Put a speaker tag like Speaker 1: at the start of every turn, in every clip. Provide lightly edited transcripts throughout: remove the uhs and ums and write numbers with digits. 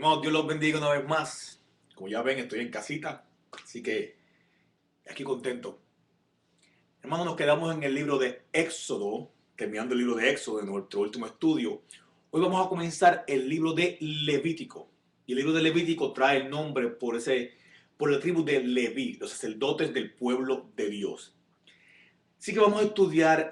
Speaker 1: Hermanos, Dios los bendiga una vez más. Como ya ven, estoy en casita, así que aquí contento. Hermanos, nos quedamos en el libro de Éxodo, terminando el libro de Éxodo en nuestro último estudio. Hoy vamos a comenzar el libro de Levítico. Y el libro de Levítico trae el nombre por la tribu de Leví, los sacerdotes del pueblo de Dios. Así que vamos a estudiar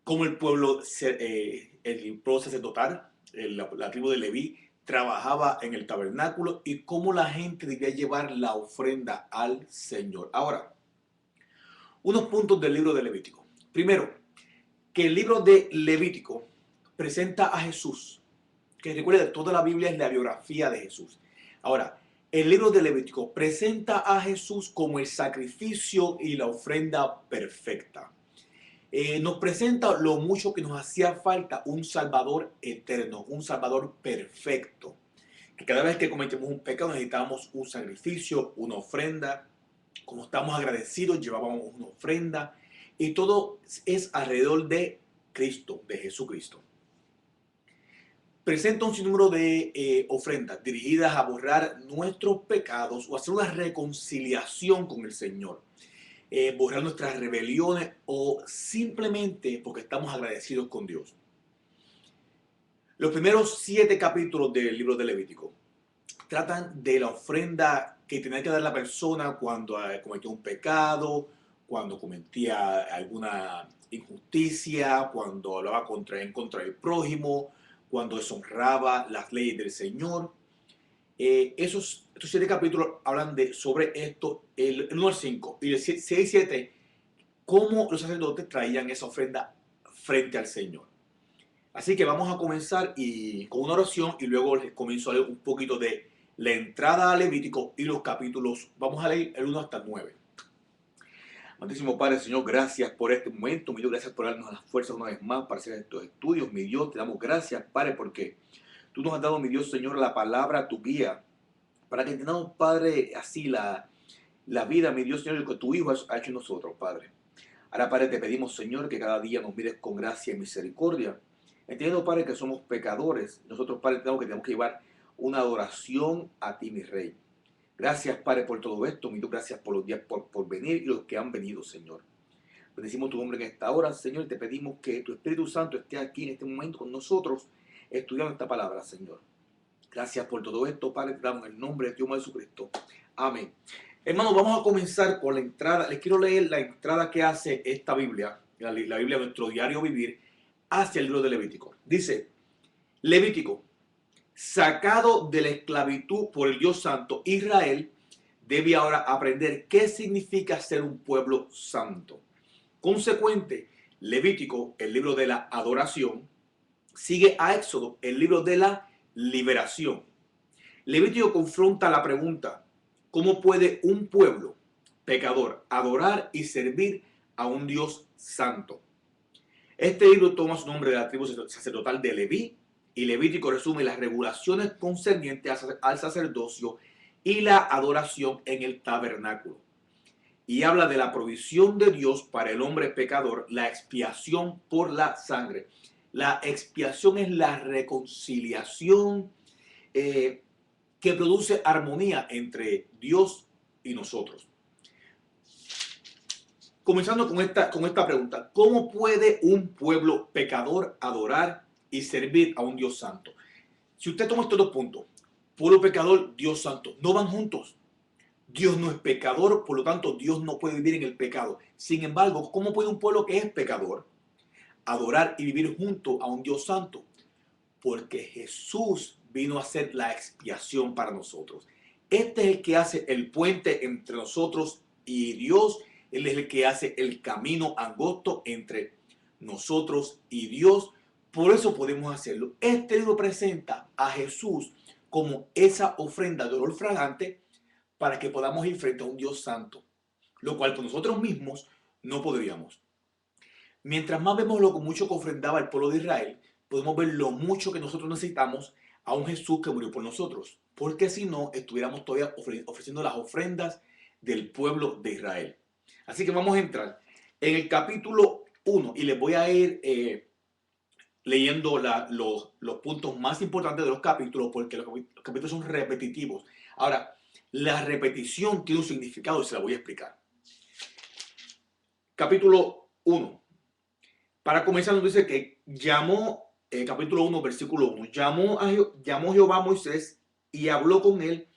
Speaker 1: cómo el pueblo sacerdotal, la tribu de Leví, trabajaba en el tabernáculo y cómo la gente debía llevar la ofrenda al Señor. Ahora, unos puntos del libro de Levítico. Primero, que el libro de Levítico presenta a Jesús, que recuerda, toda la Biblia es la biografía de Jesús. Ahora, el libro de Levítico presenta a Jesús como el sacrificio y la ofrenda perfecta. Nos presenta lo mucho que nos hacía falta un Salvador eterno, un Salvador perfecto. Que cada vez que cometemos un pecado necesitábamos un sacrificio, una ofrenda. Como estamos agradecidos, llevábamos una ofrenda. Y todo es alrededor de Cristo, de Jesucristo. Presenta un sinnúmero de ofrendas dirigidas a borrar nuestros pecados o hacer una reconciliación con el Señor. Borrar nuestras rebeliones o simplemente porque estamos agradecidos con Dios. Los primeros 7 capítulos del libro de Levítico tratan de la ofrenda que tenía que dar la persona cuando cometió un pecado, cuando cometía alguna injusticia, cuando hablaba en contra del prójimo, cuando deshonraba las leyes del Señor. Estos 7 capítulos hablan sobre esto, el 1 al 5, y el 6 y 7, cómo los sacerdotes traían esa ofrenda frente al Señor. Así que vamos a comenzar con una oración y luego les comienzo a leer un poquito de la entrada a Levítico y los capítulos. Vamos a leer el 1 hasta el 9. Amantísimo Padre, Señor, gracias por este momento. Mi Dios, gracias por darnos las fuerzas una vez más para hacer estos estudios. Mi Dios, te damos gracias, Padre, porque tú nos has dado, mi Dios, Señor, la palabra, tu guía, para que entendamos, Padre, así la vida, mi Dios, Señor, que tu Hijo ha hecho en nosotros, Padre. Ahora, Padre, te pedimos, Señor, que cada día nos mires con gracia y misericordia. Entiendo, Padre, que somos pecadores. Nosotros, Padre, tenemos que llevar una adoración a ti, mi Rey. Gracias, Padre, por todo esto. Mi Dios, gracias por los días por venir y los que han venido, Señor. Bendecimos tu nombre en esta hora, Señor, y te pedimos que tu Espíritu Santo esté aquí en este momento con nosotros, estudiando esta palabra, Señor. Gracias por todo esto, Padre, te damos en el nombre de Dios Jesucristo. Amén. Hermanos, vamos a comenzar con la entrada. Les quiero leer la entrada que hace esta Biblia, la Biblia de nuestro diario vivir, hacia el libro de Levítico. Dice, Levítico, sacado de la esclavitud por el Dios Santo, Israel debe ahora aprender qué significa ser un pueblo santo. Consecuente, Levítico, el libro de la adoración, sigue a Éxodo, el libro de la liberación. Levítico confronta la pregunta, ¿cómo puede un pueblo pecador adorar y servir a un Dios santo? Este libro toma su nombre de la tribu sacerdotal de Leví, y Levítico resume las regulaciones concernientes al sacerdocio y la adoración en el tabernáculo. Y habla de la provisión de Dios para el hombre pecador, la expiación por la sangre. La expiación es la reconciliación que produce armonía entre Dios y nosotros. Comenzando con esta pregunta, ¿cómo puede un pueblo pecador adorar y servir a un Dios santo? Si usted toma estos 2 puntos, pueblo pecador, Dios santo, no van juntos. Dios no es pecador, por lo tanto Dios no puede vivir en el pecado. Sin embargo, ¿cómo puede un pueblo que es pecador adorar y vivir junto a un Dios santo? Porque Jesús vino a hacer la expiación para nosotros. Este es el que hace el puente entre nosotros y Dios. Él es el que hace el camino angosto entre nosotros y Dios. Por eso podemos hacerlo. Este libro presenta a Jesús como esa ofrenda de olor fragante para que podamos ir frente a un Dios santo, lo cual por nosotros mismos no podríamos. Mientras más vemos lo mucho que ofrendaba el pueblo de Israel, podemos ver lo mucho que nosotros necesitamos a un Jesús que murió por nosotros, porque si no, estuviéramos todavía ofreciendo las ofrendas del pueblo de Israel. Así que vamos a entrar en el capítulo 1 y les voy a ir leyendo los puntos más importantes de los capítulos, porque los capítulos son repetitivos. Ahora, la repetición tiene un significado y se la voy a explicar. Capítulo 1. Para comenzar nos dice que llamó, capítulo 1, versículo 1, llamó Jehová a Moisés y habló con él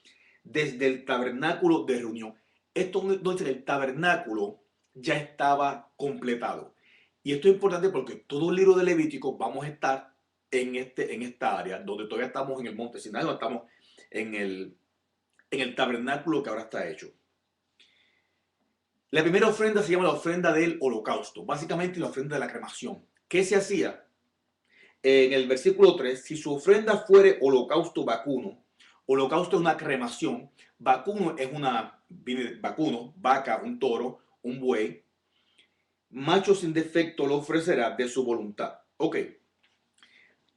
Speaker 1: desde el tabernáculo de reunión. Esto no dice que el tabernáculo ya estaba completado. Y esto es importante porque todo el libro de Levítico vamos a estar en esta área, donde todavía estamos en el monte Sinai, no estamos en el tabernáculo que ahora está hecho. La primera ofrenda se llama la ofrenda del holocausto, básicamente la ofrenda de la cremación. ¿Qué se hacía? En el versículo 3, si su ofrenda fuere holocausto vacuno, holocausto es una cremación, vacuno es vacuno, vaca, un toro, un buey, macho sin defecto lo ofrecerá de su voluntad. Ok,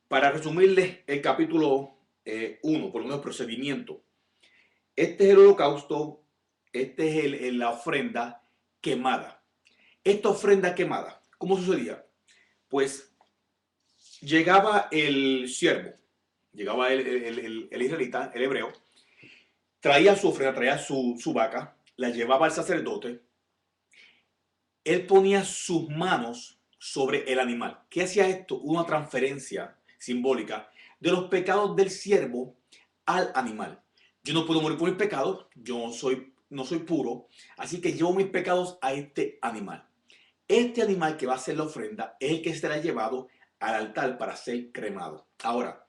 Speaker 1: para resumirles el capítulo 1, por lo menos el procedimiento. Este es el holocausto, este es la ofrenda quemada. Esta ofrenda quemada, ¿cómo sucedía? Pues llegaba el siervo, llegaba el israelita, el hebreo, traía su ofrenda, traía su vaca, la llevaba al sacerdote, él ponía sus manos sobre el animal. ¿Qué hacía esto? Una transferencia simbólica de los pecados del siervo al animal. Yo no puedo morir por mis pecados, yo no soy puro, así que llevo mis pecados a este animal. Este animal que va a ser la ofrenda es el que será llevado al altar para ser cremado. Ahora,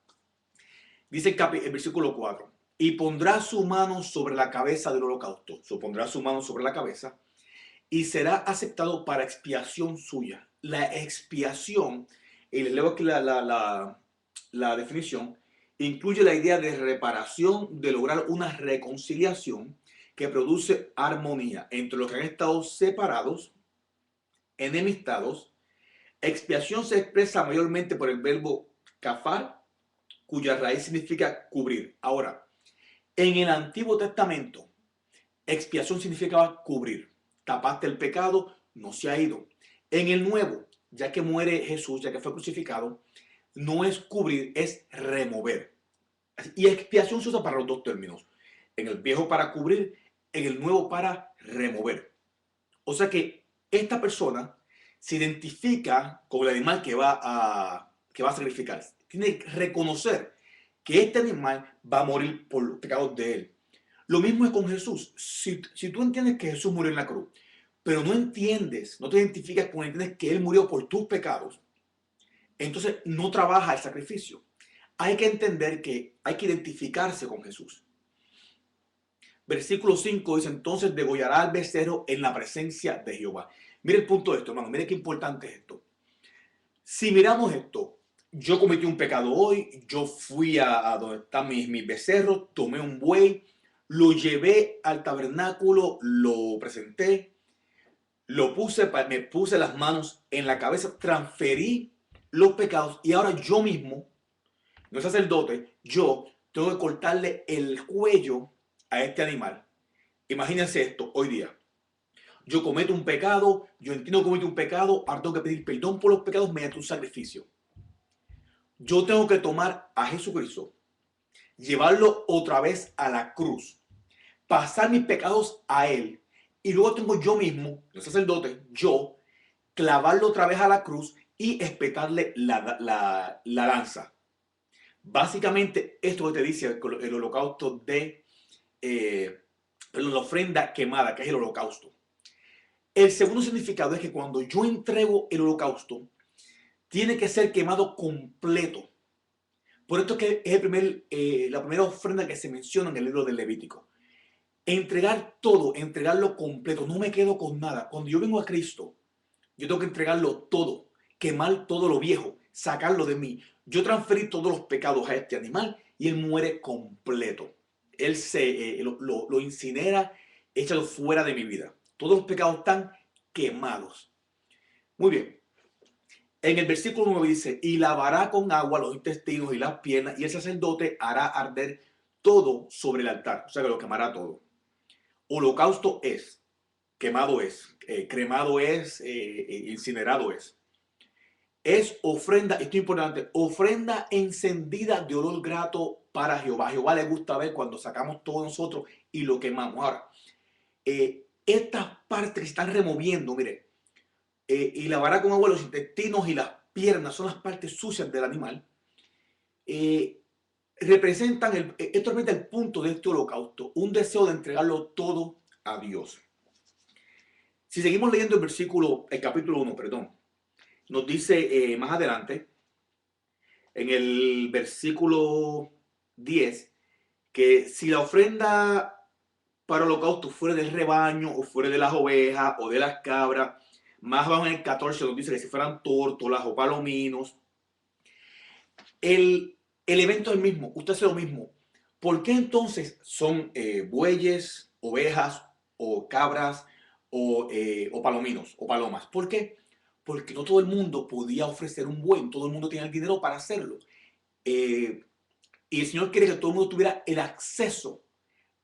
Speaker 1: dice el versículo 4, y pondrá su mano sobre la cabeza del holocausto. Pondrá su mano sobre la cabeza y será aceptado para expiación suya. La expiación, y les leo aquí la definición, incluye la idea de reparación, de lograr una reconciliación que produce armonía entre los que han estado separados, enemistados. Expiación se expresa mayormente por el verbo kafar, cuya raíz significa cubrir. Ahora, en el Antiguo Testamento, expiación significaba cubrir. Tapaste el pecado, no se ha ido. En el Nuevo, ya que muere Jesús, ya que fue crucificado, no es cubrir, es remover. Y expiación se usa para los dos términos. En el viejo para cubrir, en el nuevo para remover. O sea que esta persona se identifica con el animal que va a sacrificar. Tiene que reconocer que este animal va a morir por los pecados de él. Lo mismo es con Jesús. Si tú entiendes que Jesús murió en la cruz, pero no entiendes, no te identificas con entiendes que Él murió por tus pecados, entonces no trabaja el sacrificio. Hay que entender que hay que identificarse con Jesús. Versículo 5 dice, entonces degollará al becerro en la presencia de Jehová. Mire el punto de esto, hermano, mire qué importante es esto. Si miramos esto, yo cometí un pecado hoy, yo fui a donde están mis becerros, tomé un buey, lo llevé al tabernáculo, lo presenté, me puse las manos en la cabeza, transferí los pecados y ahora yo mismo, no sacerdote, yo tengo que cortarle el cuello a este animal. Imagínense esto hoy día. Yo cometo un pecado, yo entiendo que cometo un pecado, ahora tengo que pedir perdón por los pecados mediante un sacrificio. Yo tengo que tomar a Jesucristo, llevarlo otra vez a la cruz, pasar mis pecados a Él, y luego tengo yo mismo, el sacerdote, yo, clavarlo otra vez a la cruz y espetarle la lanza. Básicamente, esto que te dice el holocausto la ofrenda quemada, que es el holocausto. El segundo significado es que cuando yo entrego el holocausto, tiene que ser quemado completo. Por esto es que es la primera ofrenda que se menciona en el libro del Levítico. Entregar todo, entregarlo completo, no me quedo con nada. Cuando yo vengo a Cristo, yo tengo que entregarlo todo, quemar todo lo viejo, sacarlo de mí. Yo transferí todos los pecados a este animal y él muere completo. Él lo incinera, échalo fuera de mi vida. Todos los pecados están quemados. Muy bien. En el versículo 9 dice, y lavará con agua los intestinos y las piernas, y el sacerdote hará arder todo sobre el altar. O sea que lo quemará todo. Holocausto quemado es, cremado es, incinerado es. Es ofrenda, esto es importante, ofrenda encendida de olor grato para Jehová. A Jehová le gusta ver cuando sacamos todo nosotros y lo quemamos. Ahora, estas partes que se están removiendo, mire, y lavará con agua los intestinos y las piernas, son las partes sucias del animal, eh, representan, esto representa el punto de este holocausto, un deseo de entregarlo todo a Dios. Si seguimos leyendo el capítulo 1, perdón, nos dice más adelante, en el versículo 10, que si la ofrenda para holocausto fuera del rebaño o fuera de las ovejas o de las cabras, más abajo en el 14 nos dice que si fueran tórtolas o palominos, el evento es el mismo, usted hace lo mismo. ¿Por qué entonces son bueyes, ovejas o cabras o palominos o palomas? ¿Por qué? Porque no todo el mundo podía ofrecer un buey, no todo el mundo tenía el dinero para hacerlo. Eh, y el Señor quiere que todo el mundo tuviera el acceso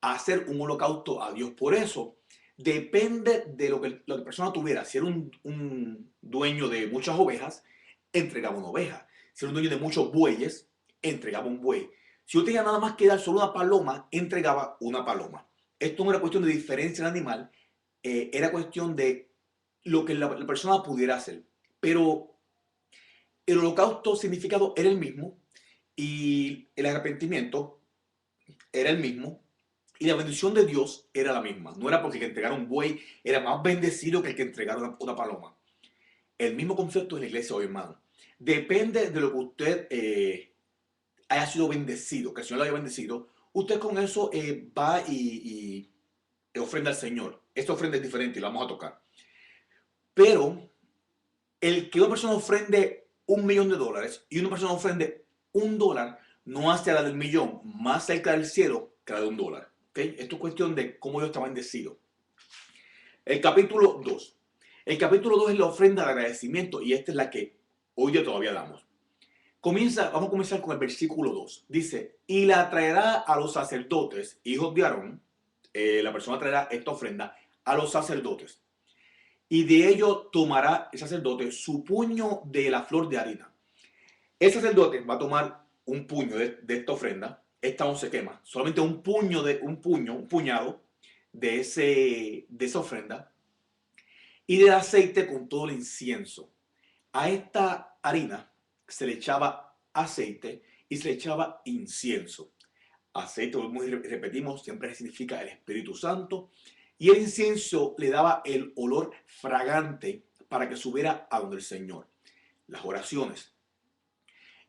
Speaker 1: a hacer un holocausto a Dios. Por eso, depende de lo que la persona tuviera. Si era un dueño de muchas ovejas, entregaba una oveja. Si era un dueño de muchos bueyes, entregaba un buey. Si yo tenía nada más que dar solo una paloma, entregaba una paloma. Esto no era cuestión de diferencia en el animal, era cuestión de lo que la persona pudiera hacer. Pero el holocausto significado era el mismo y el arrepentimiento era el mismo y la bendición de Dios era la misma. No era porque el que entregara un buey era más bendecido que el que entregara una paloma. El mismo concepto en la iglesia hoy, hermano. Depende de lo que usted haya sido bendecido, que el Señor lo haya bendecido. Usted con eso va y ofrenda al Señor. Esta ofrenda es diferente y la vamos a tocar. Pero el que una persona ofrende $1.000.000 y una persona ofrende $1 no hace la del millón más cerca del cielo que la de $1. ¿Okay? Esto es cuestión de cómo Dios está bendecido. El capítulo 2. El capítulo 2 es la ofrenda de agradecimiento y esta es la que hoy día todavía damos. Vamos a comenzar con el versículo 2. Dice, y la traerá a los sacerdotes, hijos de Aarón. La persona traerá esta ofrenda a los sacerdotes. Y de ello tomará el sacerdote su puño de la flor de harina. El sacerdote va a tomar un puño de esta ofrenda. Esta no se quema. Solamente un puñado de esa ofrenda. Y del aceite con todo el incienso. A esta harina se le echaba aceite y se le echaba incienso. Aceite, como repetimos, siempre significa el Espíritu Santo. Y el incienso le daba el olor fragante para que subiera a donde el Señor. Las oraciones.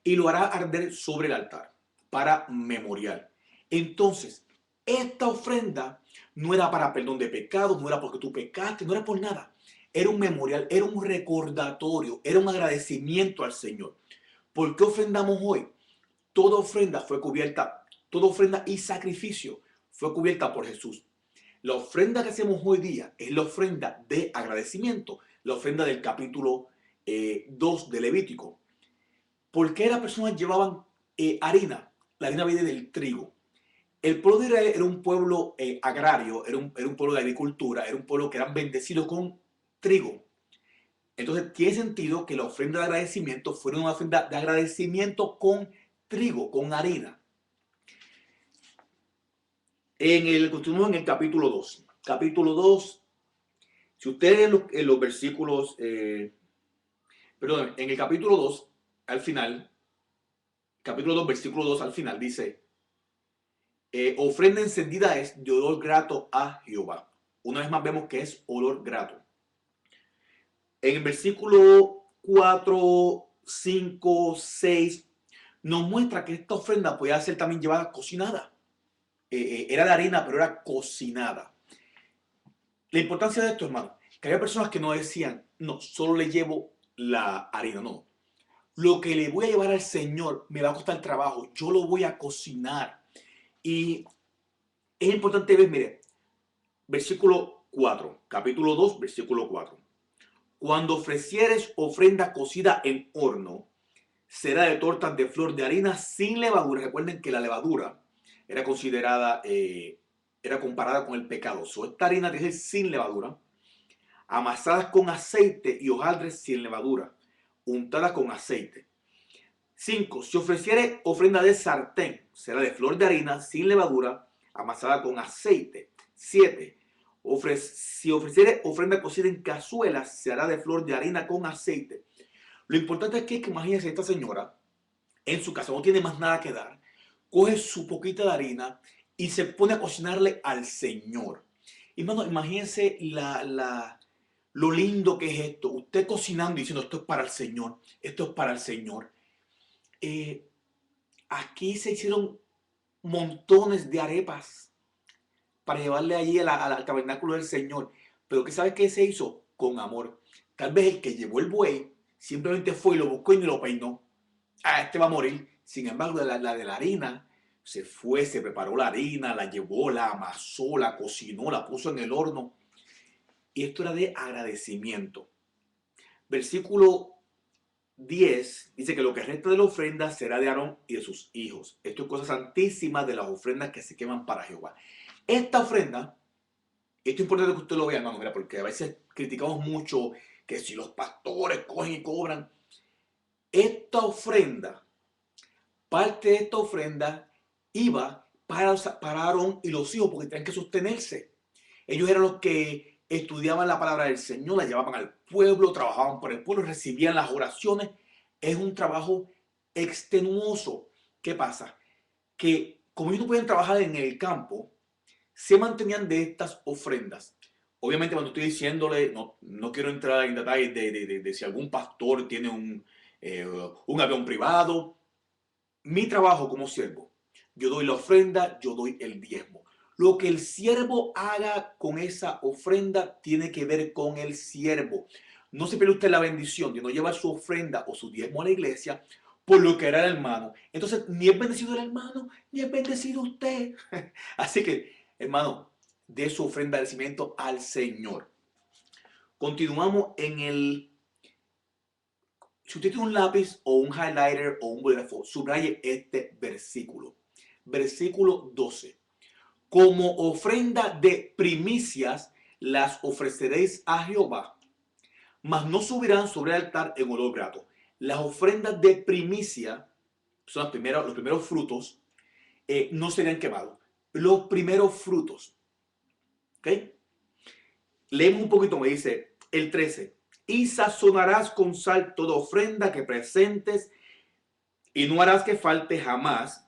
Speaker 1: Y lo hará arder sobre el altar para memorial. Entonces, esta ofrenda no era para perdón de pecados, no era porque tú pecaste, no era por nada. Era un memorial, era un recordatorio, era un agradecimiento al Señor. ¿Por qué ofrendamos hoy? Toda ofrenda fue cubierta, toda ofrenda y sacrificio fue cubierta por Jesús. La ofrenda que hacemos hoy día es la ofrenda de agradecimiento, la ofrenda del capítulo 2 de Levítico. ¿Por qué las personas llevaban harina? La harina viene del trigo. El pueblo de Israel era un pueblo agrario, era un pueblo de agricultura, era un pueblo que eran bendecidos con trigo. Entonces tiene sentido que la ofrenda de agradecimiento fuera una ofrenda de agradecimiento con trigo, con harina. Continuamos en el capítulo 2. Capítulo 2, si ustedes en los versículos, perdón, en el capítulo 2, al final, capítulo 2, versículo 2 al final, dice, ofrenda encendida es de olor grato a Jehová. Una vez más vemos que es olor grato. En el versículo 4, 5, 6, nos muestra que esta ofrenda podía ser también llevada cocinada. Era de harina, pero era cocinada. La importancia de esto, hermano, que había personas que no decían, no, solo le llevo la harina, no. Lo que le voy a llevar al Señor me va a costar trabajo, yo lo voy a cocinar. Y es importante ver, mire, versículo 4, capítulo 2, versículo 4. Cuando ofrecieres ofrenda cocida en horno, será de tortas de flor de harina sin levadura. Recuerden que la levadura era considerada, era comparada con el pecado. Esta harina tiene que ser sin levadura, amasadas con aceite y hojaldres sin levadura. untada con aceite. 5. Si ofreciere ofrenda de sartén, será de flor de harina sin levadura, amasada con aceite. 7. Si ofreciere ofrenda cocida en cazuela, se hará de flor de harina con aceite. Lo importante aquí es que imagínense esta señora en su casa, no tiene más nada que dar, coge su poquita de harina y se pone a cocinarle al Señor. Y hermano, imagínense lo lindo que es esto. Usted cocinando y diciendo, esto es para el Señor, esto es para el Señor. Aquí se hicieron montones de arepas para llevarle allí al tabernáculo del Señor. Pero ¿qué sabes qué se hizo? Con amor. Tal vez el que llevó el buey simplemente fue y lo buscó y ni lo peinó. Ah, este va a morir. Sin embargo, la de la harina, se fue, se preparó la harina, la llevó, la amasó, la cocinó, la puso en el horno. Y esto era de agradecimiento. Versículo 10 dice que lo que resta de la ofrenda será de Aarón y de sus hijos. Esto es cosa santísima de las ofrendas que se queman para Jehová. Esta ofrenda, esto es importante que usted lo vea, hermano, mira, porque a veces criticamos mucho que si los pastores cogen y cobran. Esta ofrenda, parte de esta ofrenda iba para Aarón y los hijos porque tenían que sostenerse. Ellos eran los que estudiaban la palabra del Señor, la llevaban al pueblo, trabajaban por el pueblo, recibían las oraciones. Es un trabajo extenuoso. ¿Qué pasa? Que como ellos no podían trabajar en el campo, se mantenían de estas ofrendas. Obviamente cuando estoy diciéndole, no quiero entrar en detalles de si algún pastor tiene un avión privado. Mi trabajo como siervo, yo doy la ofrenda, yo doy el diezmo. Lo que el siervo haga con esa ofrenda tiene que ver con el siervo. No se pierda usted la bendición de no llevar su ofrenda o su diezmo a la iglesia por lo que era el hermano. Entonces, ni es bendecido el hermano, ni es bendecido usted. Así que, hermano, dé su ofrenda de agradecimiento al Señor. Continuamos en el... Si usted tiene un lápiz o un highlighter o un bolígrafo, subraye este versículo. Versículo 12. Como ofrenda de primicias las ofreceréis a Jehová, mas no subirán sobre el altar en olor grato. Las ofrendas de primicia, son los primeros frutos, no serían quemados. Los primeros frutos. ¿Ok? Leemos un poquito, me dice el 13. Y sazonarás con sal toda ofrenda que presentes, y no harás que falte jamás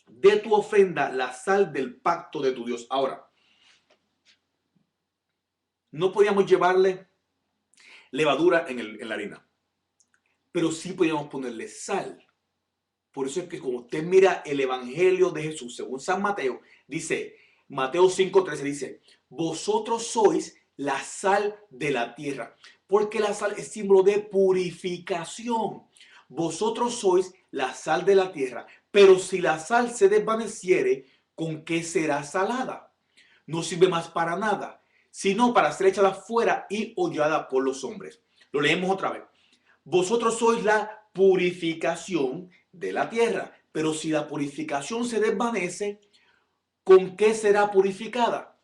Speaker 1: de tu ofrenda la sal del pacto de tu Dios. Ahora, no podíamos llevarle levadura en la harina, pero sí podíamos ponerle sal. Por eso es que como usted mira el Evangelio de Jesús, según San Mateo, dice, Mateo 5:13 dice, vosotros sois la sal de la tierra, porque la sal es símbolo de purificación. Vosotros sois la sal de la tierra, pero si la sal se desvaneciere, ¿con qué será salada? No sirve más para nada, sino para ser echada fuera y hollada por los hombres. Lo leemos otra vez. Vosotros sois la purificación de la tierra, pero si la purificación se desvanece, ¿con qué será purificada?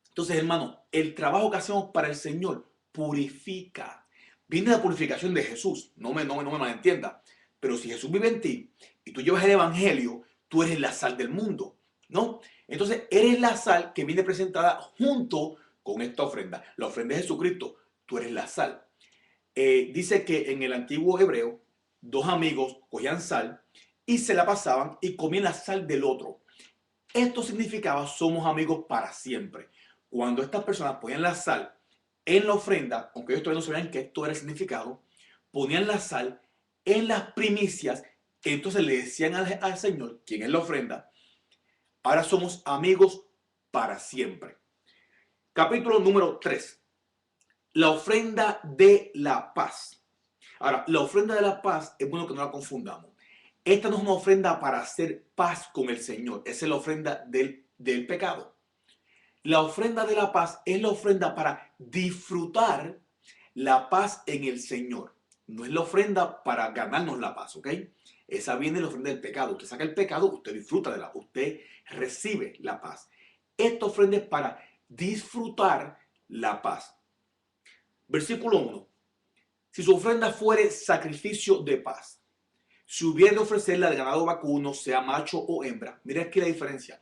Speaker 1: Entonces, hermano, el trabajo que hacemos para el Señor purifica. Viene la purificación de Jesús, no me malentienda. Pero si Jesús vive en ti y tú llevas el Evangelio, tú eres la sal del mundo, ¿no? Entonces, eres la sal que viene presentada junto con esta ofrenda. La ofrenda de Jesucristo, tú eres la sal. Dice que en el antiguo hebreo, dos amigos cogían sal y se la pasaban y comían la sal del otro. Esto significaba somos amigos para siempre. Cuando estas personas ponían la sal en la ofrenda, aunque ellos todavía no sabían que esto era el significado, ponían la sal en las primicias, entonces le decían al Señor, quien es la ofrenda, ahora somos amigos para siempre. Capítulo número 3. La ofrenda de la paz. Ahora, la ofrenda de la paz es bueno que no la confundamos. Esta no es una ofrenda para hacer paz con el Señor. Esa es la ofrenda del pecado. La ofrenda de la paz es la ofrenda para disfrutar la paz en el Señor. No es la ofrenda para ganarnos la paz, ¿ok? Esa viene de la ofrenda del pecado. Usted saca el pecado, usted disfruta usted recibe la paz. Esta ofrenda es para disfrutar la paz. Versículo 1. Si su ofrenda fuere sacrificio de paz, si hubiera de ofrecerla de ganado vacuno, sea macho o hembra, mira aquí la diferencia.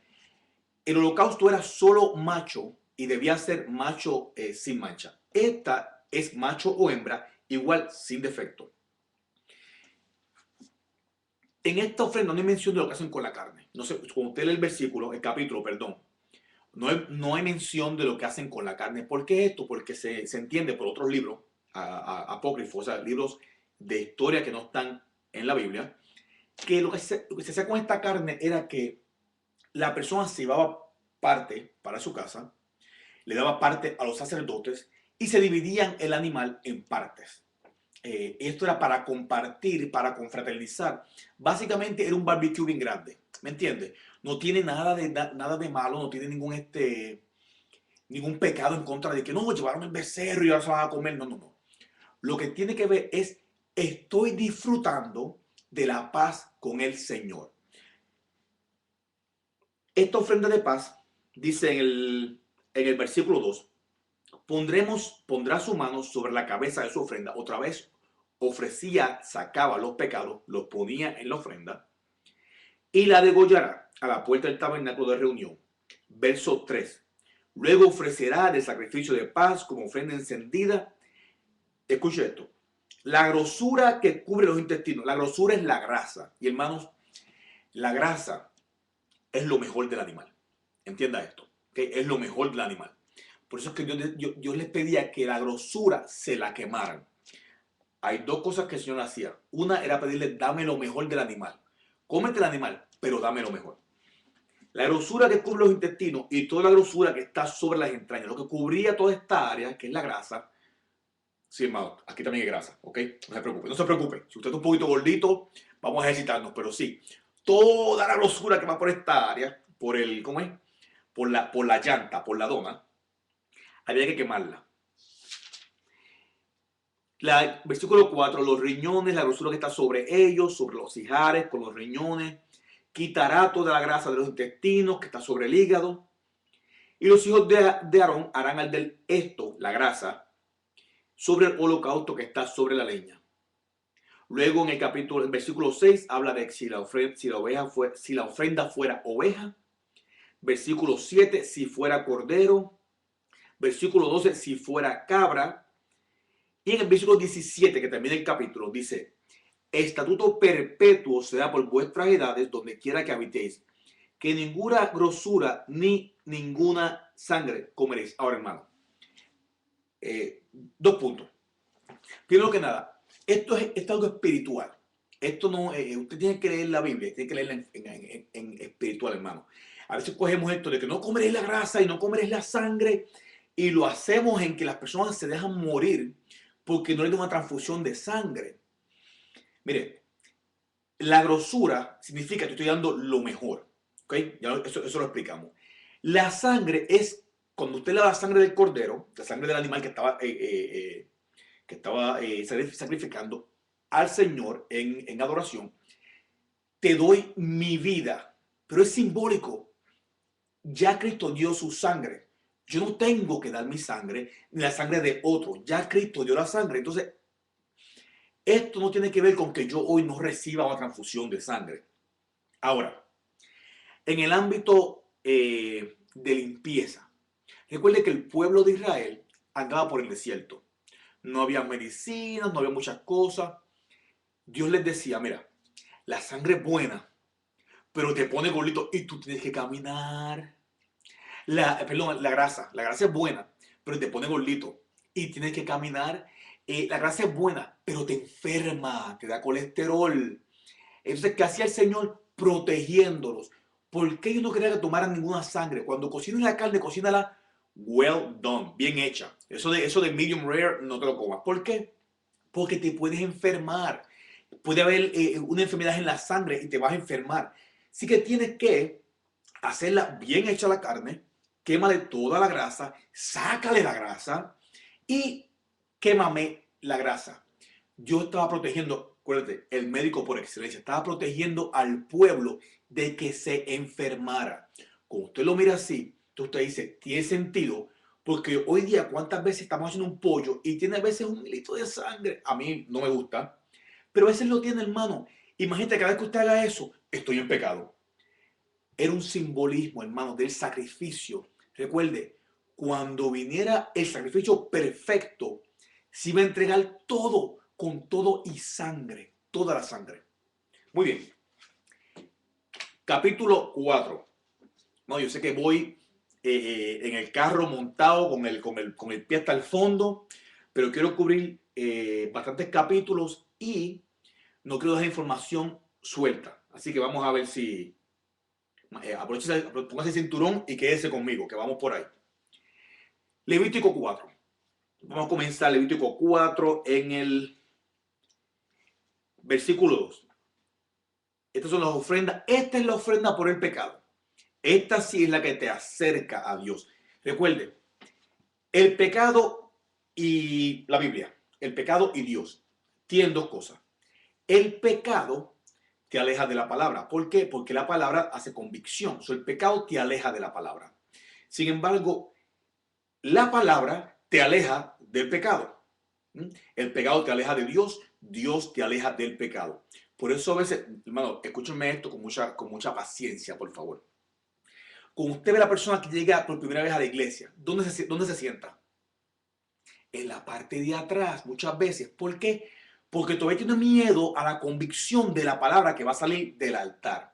Speaker 1: El holocausto era solo macho y debía ser macho sin mancha. Esta es macho o hembra, igual sin defecto. En esta ofrenda no hay mención de lo que hacen con la carne. No sé, cuando usted lee el versículo, el capítulo, perdón, no hay mención de lo que hacen con la carne. ¿Por qué esto? Porque se entiende por otros libros apócrifos, o sea, libros de historia que no están en la Biblia, que lo que se hacía con esta carne era que la persona se llevaba parte para su casa, le daba parte a los sacerdotes y se dividían el animal en partes. Esto era para compartir, para confraternizar. Básicamente era un barbecue bien grande, ¿me entiendes? No tiene nada de malo, no tiene ningún pecado en contra de que no, llevaron el becerro y ahora se van a comer. No, no, no. Lo que tiene que ver es, estoy disfrutando de la paz con el Señor. Esta ofrenda de paz, dice en el versículo 2, pondrá su mano sobre la cabeza de su ofrenda. Otra vez, ofrecía, sacaba los pecados, los ponía en la ofrenda y la degollará a la puerta del tabernáculo de reunión. Verso 3. Luego ofrecerá de sacrificio de paz como ofrenda encendida. Escuche esto. La grosura que cubre los intestinos, la grosura es la grasa. Y hermanos, la grasa es lo mejor del animal. Entienda esto, ¿okay? Es lo mejor del animal. Por eso es que yo les pedía que la grosura se la quemaran. Hay dos cosas que el Señor hacía. Una era pedirle, dame lo mejor del animal. Cómete el animal, pero dame lo mejor. La grosura que cubre los intestinos y toda la grosura que está sobre las entrañas, lo que cubría toda esta área, que es la grasa. Sí, hermano, aquí también hay grasa, ¿ok? No se preocupe, no se preocupe. Si usted está un poquito gordito, vamos a ejercitarnos, pero sí, toda la grosura que va por esta área, ¿cómo es? Por la llanta, por la dona, había que quemarla. Versículo 4, los riñones, la grosura que está sobre ellos, sobre los ijares, con los riñones, quitará toda la grasa de los intestinos que está sobre el hígado. Y los hijos de Aarón harán al del esto, la grasa, sobre el holocausto que está sobre la leña. Luego en el versículo 6 habla de si la ofrenda fuera oveja. Versículo 7, si fuera cordero. Versículo 12, si fuera cabra. Y en el versículo 17, que termina el capítulo, dice, estatuto perpetuo será por vuestras edades donde quiera que habitéis, que ninguna grosura ni ninguna sangre comeréis. Ahora, hermano, 2 puntos. Primero que nada, esto es algo espiritual. Esto no, usted tiene que leer la Biblia, tiene que leerla en espiritual, hermano. A veces cogemos esto de que no comeréis la grasa y no comeréis la sangre y lo hacemos en que las personas se dejan morir porque no le dan una transfusión de sangre. Mire, la grosura significa que estoy dando lo mejor. ¿Ok? Eso lo explicamos. La sangre es cuando usted le da la sangre del cordero, la sangre del animal que estaba sacrificando al Señor en adoración, te doy mi vida. Pero es simbólico. Ya Cristo dio su sangre. Yo no tengo que dar mi sangre ni la sangre de otro. Ya Cristo dio la sangre. Entonces, esto no tiene que ver con que yo hoy no reciba una transfusión de sangre. Ahora, en el ámbito de limpieza, recuerde que el pueblo de Israel andaba por el desierto. No había medicinas, no había muchas cosas. Dios les decía, mira, la sangre es buena, pero te pone gordito y tú tienes que caminar. La grasa es buena, pero te pone gordito y tienes que caminar. La grasa es buena, pero te enferma, te da colesterol. Entonces, ¿qué hacía el Señor? Protegiéndolos. ¿Por qué ellos no querían que tomaran ninguna sangre? Cuando cocines la carne, cocínala well done, bien hecha. Eso de medium rare no te lo comas. ¿Por qué? Porque te puedes enfermar. Puede haber una enfermedad en la sangre y te vas a enfermar. Así que tienes que hacerla bien hecha la carne, quémale toda la grasa, sácale la grasa y quémame la grasa. Yo estaba protegiendo, acuérdate, el médico por excelencia, estaba protegiendo al pueblo de que se enfermara. Cuando usted lo mira así, usted dice, tiene sentido, Porque hoy día, ¿cuántas veces estamos haciendo un pollo y tiene a veces un hilito de sangre? A mí no me gusta, pero a veces lo tiene, hermano. Imagínate, cada vez que usted haga eso, estoy en pecado. Era un simbolismo, hermano, del sacrificio. Recuerde, cuando viniera el sacrificio perfecto, se iba a entregar todo, con todo y sangre, toda la sangre. Muy bien, capítulo 4. No, yo sé que voy en el carro montado con el pie hasta el fondo, pero quiero cubrir bastantes capítulos y no quiero dejar información suelta. Así que vamos a ver si, póngase el cinturón y quédese conmigo, que vamos por ahí. Levítico 4. Vamos a comenzar Levítico 4 en el versículo 2. Estas son las ofrendas. Esta es la ofrenda por el pecado. Esta sí es la que te acerca a Dios. Recuerde, el pecado y la Biblia, el pecado y Dios, tienen dos cosas. El pecado te aleja de la palabra. ¿Por qué? Porque la palabra hace convicción. El pecado te aleja de la palabra. Sin embargo, la palabra te aleja del pecado. El pecado te aleja de Dios, Dios te aleja del pecado. Por eso a veces, hermano, escúchenme esto con mucha paciencia, por favor. Cuando usted ve a la persona que llega por primera vez a la iglesia, ¿dónde se sienta? En la parte de atrás, muchas veces. ¿Por qué? Porque todavía tiene miedo a la convicción de la palabra que va a salir del altar.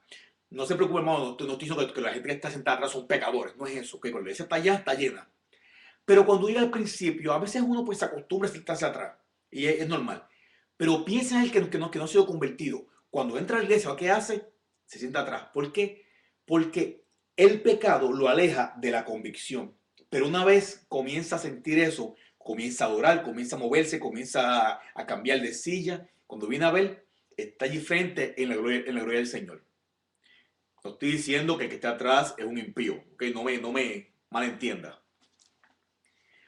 Speaker 1: No se preocupe, hermano, no estoy diciendo que la gente que está sentada atrás son pecadores. No es eso, que la iglesia está allá, está llena. Pero cuando llega al principio, a veces uno pues se acostumbra a sentarse atrás. Y es normal. Pero piensa en el que no ha sido convertido. Cuando entra a la iglesia, ¿qué hace? Se sienta atrás. ¿Por qué? Porque el pecado lo aleja de la convicción. Pero una vez comienza a sentir eso, comienza a adorar, comienza a moverse, comienza a cambiar de silla. Cuando viene a ver, está allí frente en la gloria del Señor. No estoy diciendo que el que está atrás es un impío. ¿Okay? No me malentienda.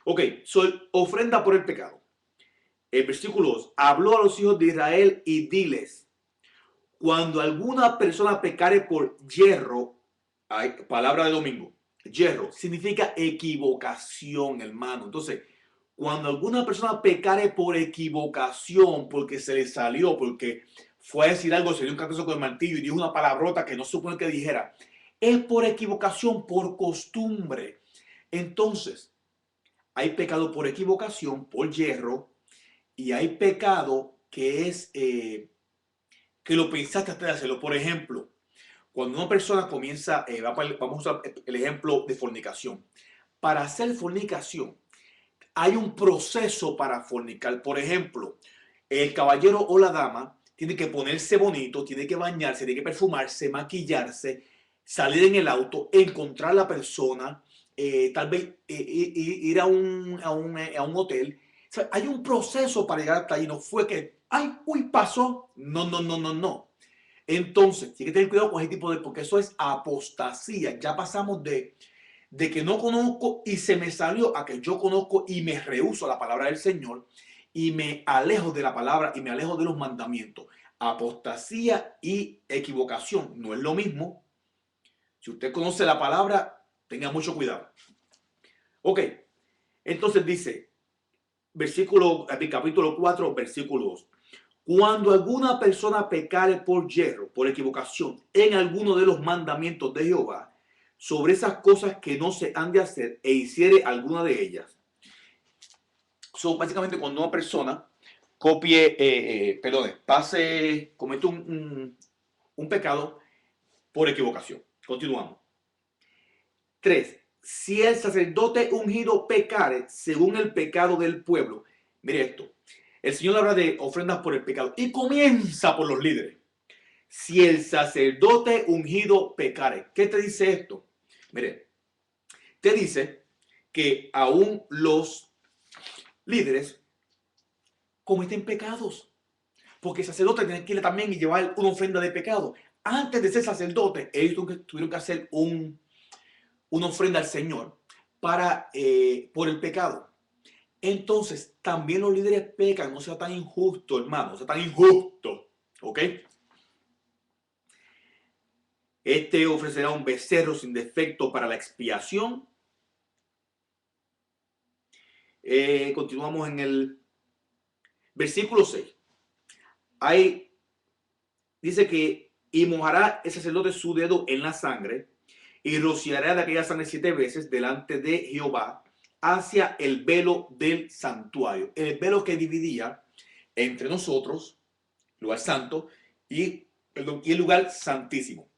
Speaker 1: Ok, soy ofrenda por el pecado. El versículo 2. Habló a los hijos de Israel y diles, cuando alguna persona pecare por yerro, hay palabra de domingo, yerro significa equivocación, hermano. Entonces, cuando alguna persona pecare por equivocación, porque se le salió, porque fue a decir algo, se dio un cantazo con el martillo y dijo una palabrota que no se supone que dijera, es por equivocación, por costumbre. Entonces, hay pecado por equivocación, por yerro, y hay pecado que es que lo pensaste antes de hacerlo. Por ejemplo, cuando una persona comienza, vamos a usar el ejemplo de fornicación. Para hacer fornicación, hay un proceso para fornicar. Por ejemplo, el caballero o la dama tiene que ponerse bonito, tiene que bañarse, tiene que perfumarse, maquillarse, salir en el auto, encontrar a la persona, tal vez ir a un hotel. O sea, hay un proceso para llegar hasta ahí. No fue que, ay, uy, pasó. No, no, no, no, no. Entonces, tiene que tener cuidado con ese tipo de, porque eso es apostasía. Ya pasamos de que no conozco y se me salió a que yo conozco y me rehúso a la palabra del Señor y me alejo de la palabra y me alejo de los mandamientos. Apostasía y equivocación no es lo mismo. Si usted conoce la palabra, tenga mucho cuidado. Ok, entonces dice, capítulo 4, versículo 2. Cuando alguna persona pecare por yerro, por equivocación, en alguno de los mandamientos de Jehová, sobre esas cosas que no se han de hacer e hiciere alguna de ellas. Básicamente cuando una persona comete un pecado por equivocación. Continuamos. 3. Si el sacerdote ungido pecare según el pecado del pueblo. Mire esto. El Señor habla de ofrendas por el pecado y comienza por los líderes. Si el sacerdote ungido pecare. ¿Qué te dice esto? Mire, te dice que aún los líderes cometen pecados. Porque el sacerdote tiene que ir también y llevar una ofrenda de pecado. Antes de ser sacerdote, ellos tuvieron que hacer una ofrenda al Señor por el pecado. Entonces, también los líderes pecan. No sea tan injusto, hermano. No sea tan injusto. ¿Ok? Este ofrecerá un becerro sin defecto para la expiación. Continuamos en el versículo 6. Ahí dice que y mojará el sacerdote su dedo en la sangre y rociará de aquella sangre 7 veces delante de Jehová hacia el velo del santuario. El velo que dividía entre nosotros, lugar santo, y el lugar santísimo.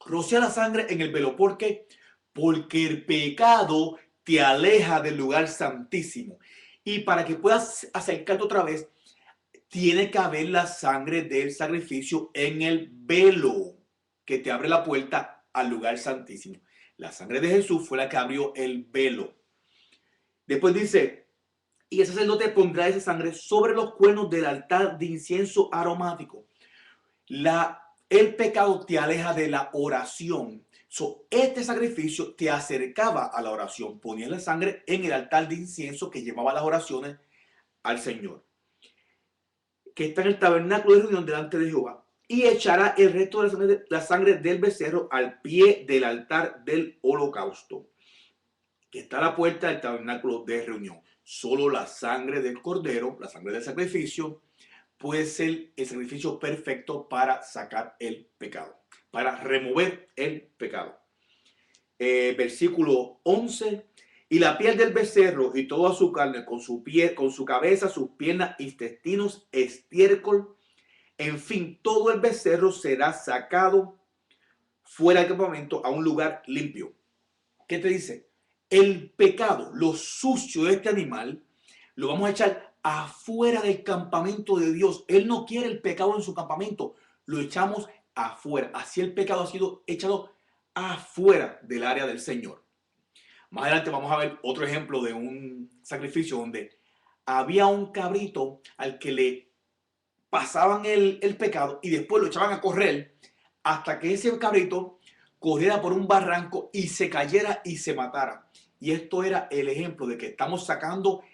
Speaker 1: Rocía la sangre en el velo. ¿Por qué? Porque el pecado te aleja del lugar santísimo. Y para que puedas acercarte otra vez, tiene que haber la sangre del sacrificio en el velo que te abre la puerta al lugar santísimo. La sangre de Jesús fue la que abrió el velo. Después dice, y el sacerdote pondrá esa sangre sobre los cuernos del altar de incienso aromático. El pecado te aleja de la oración. Este sacrificio te acercaba a la oración. Ponías la sangre en el altar de incienso que llevaba las oraciones al Señor, que está en el tabernáculo de reunión delante de Jehová, y echará el resto de la sangre del becerro al pie del altar del holocausto, que está a la puerta del tabernáculo de reunión. Solo la sangre del cordero, la sangre del sacrificio, puede ser el sacrificio perfecto para sacar el pecado, para remover el pecado. Versículo 11. Y la piel del becerro y toda su carne, con su piel, con su cabeza, sus piernas, intestinos, estiércol, en fin, todo el becerro será sacado fuera del campamento a un lugar limpio. ¿Qué te dice? El pecado, lo sucio de este animal, lo vamos a echar afuera del campamento de Dios. Él no quiere el pecado en su campamento, lo echamos afuera. Así el pecado ha sido echado afuera del área del Señor. Más adelante vamos a ver otro ejemplo de un sacrificio donde había un cabrito al que le pasaban el pecado y después lo echaban a correr hasta que ese cabrito corriera por un barranco y se cayera y se matara. Y esto era el ejemplo de que estamos haciendo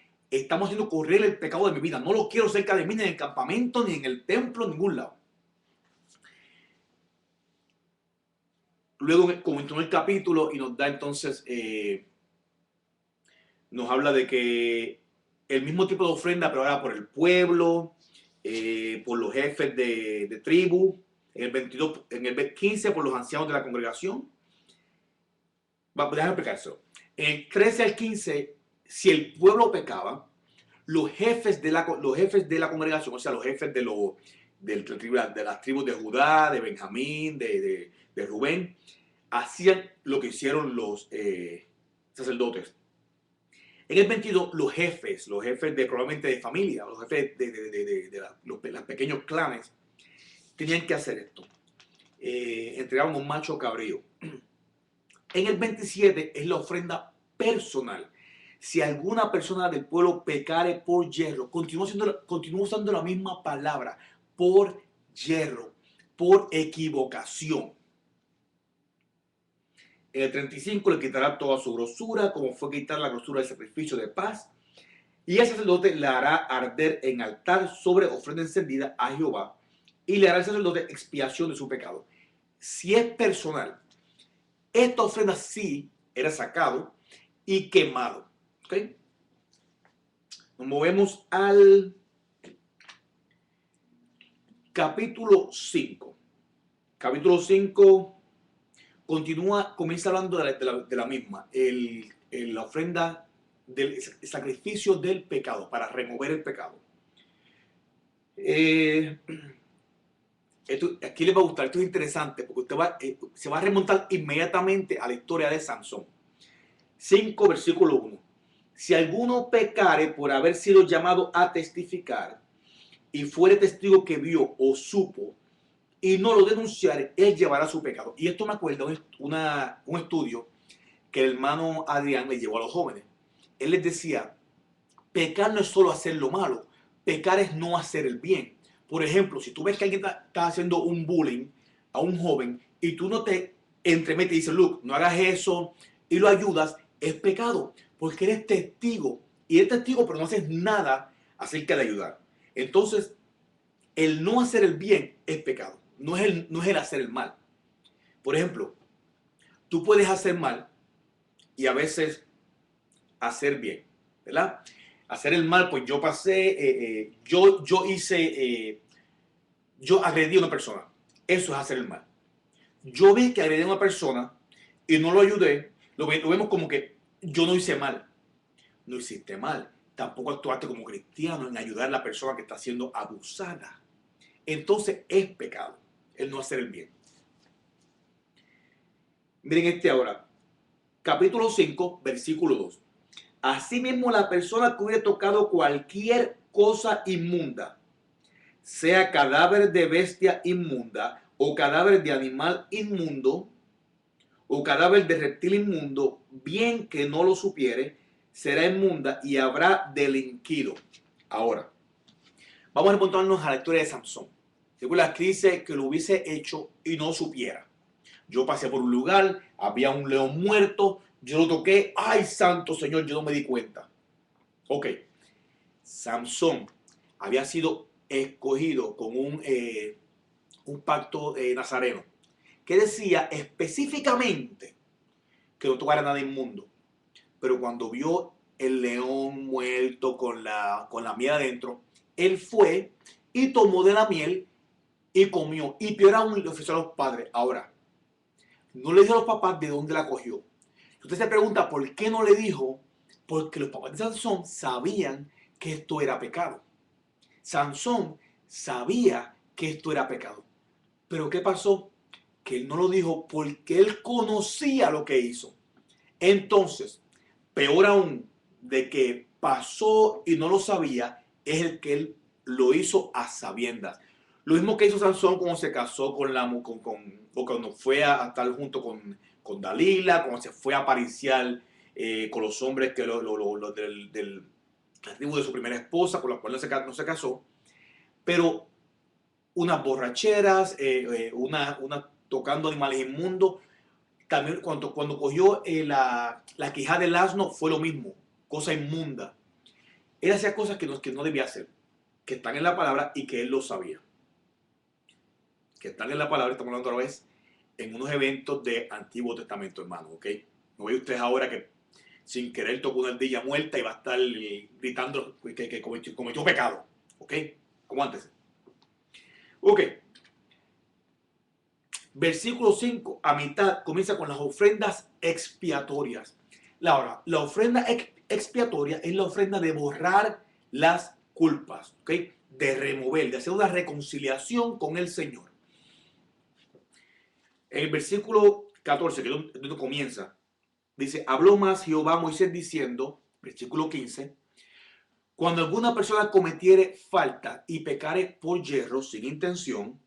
Speaker 1: correr el pecado de mi vida. No lo quiero cerca de mí, ni en el campamento, ni en el templo, en ningún lado. Luego comentó el capítulo y nos da entonces, nos habla de que el mismo tipo de ofrenda, pero ahora por el pueblo, por los jefes de tribu, en el 22, en el 15 por los ancianos de la congregación. Déjame explicárselo. En el 13 al 15, si el pueblo pecaba, los jefes de la congregación, o sea, los jefes de las tribus de Judá, de Benjamín, de Rubén, hacían lo que hicieron los sacerdotes. En el 22, los jefes probablemente de familia, los jefes de los pequeños clanes, tenían que hacer esto. Entregaban un macho cabrío. En el 27 es la ofrenda personal. Si alguna persona del pueblo pecare por yerro, continúa usando la misma palabra, por yerro, por equivocación. En el 35 le quitará toda su grosura, como fue quitar la grosura del sacrificio de paz. Y el sacerdote la hará arder en altar sobre ofrenda encendida a Jehová. Y le hará al sacerdote expiación de su pecado. Si es personal, esta ofrenda sí era sacado y quemado. ¿Okay? Nos movemos al capítulo 5. Capítulo 5 comienza hablando de la misma, la ofrenda del sacrificio del pecado, para remover el pecado. Aquí les va a gustar, esto es interesante, porque usted se va a remontar inmediatamente a la historia de Sansón. 5, versículo 1. Si alguno pecare por haber sido llamado a testificar, y fuere testigo que vio o supo, y no lo denunciare, él llevará su pecado. Y esto me acuerda un estudio que el hermano Adrián le llevó a los jóvenes. Él les decía, pecar no es solo hacer lo malo, pecar es no hacer el bien. Por ejemplo, si tú ves que alguien está haciendo un bullying a un joven y tú no te entremetes y dices, look, no hagas eso, y lo ayudas, es pecado, porque eres testigo. Y eres testigo, pero no haces nada acerca de ayudar. Entonces, el no hacer el bien es pecado, no es el hacer el mal. Por ejemplo, tú puedes hacer mal y a veces hacer bien, ¿verdad? Hacer el mal, pues yo pasé, yo agredí a una persona. Eso es hacer el mal. Yo vi que agredí a una persona y no lo ayudé, lo vemos como que yo no hice mal. No hiciste mal. Tampoco actuaste como cristiano en ayudar a la persona que está siendo abusada. Entonces es pecado el no hacer el bien. Miren este ahora. Capítulo 5, versículo 2. Asimismo, la persona que hubiera tocado cualquier cosa inmunda, sea cadáver de bestia inmunda, o cadáver de animal inmundo, o cadáver de reptil inmundo, bien que no lo supiere, será inmunda y habrá delinquido. Ahora, vamos a remontarnos a la historia de Samson. Según que dice que lo hubiese hecho y no supiera. Yo pasé por un lugar, había un león muerto, yo lo toqué, ay santo señor, yo no me di cuenta. Ok, Samson había sido escogido con un pacto nazareno que decía específicamente que no tocara nada inmundo. Pero cuando vio el león muerto con la miel adentro, él fue y tomó de la miel y comió. Y peor aún, le ofreció a los padres. Ahora, no le dijo a los papás de dónde la cogió. Usted se pregunta por qué no le dijo, porque los papás de Sansón sabían que esto era pecado. Sansón sabía que esto era pecado. Pero ¿qué pasó? Que él no lo dijo porque él conocía lo que hizo. Entonces, peor aún de que pasó y no lo sabía, es el que él lo hizo a sabiendas. Lo mismo que hizo Sansón cuando se casó o cuando fue a estar junto con Dalila, cuando se fue a pariciar con los hombres que la tribu de su primera esposa, con la cual no se casó. Pero unas borracheras, una tocando animales inmundos. También cuando cogió la quijada del asno fue lo mismo, cosa inmunda. Él hacía cosas que no debía hacer, que están en la palabra y que él lo sabía. Que están en la palabra, estamos hablando otra vez, en unos eventos de Antiguo Testamento, hermano, ¿ok? No vean ustedes ahora que sin querer tocó una ardilla muerta y va a estar gritando que cometió pecado, ¿ok? Como antes. Ok, versículo 5, a mitad, comienza con las ofrendas expiatorias. La ofrenda expiatoria es la ofrenda de borrar las culpas, ¿ok? De remover, de hacer una reconciliación con el Señor. En el versículo 14, que es donde comienza, dice, habló más Jehová a Moisés diciendo, versículo 15, cuando alguna persona cometiere falta y pecare por yerro sin intención,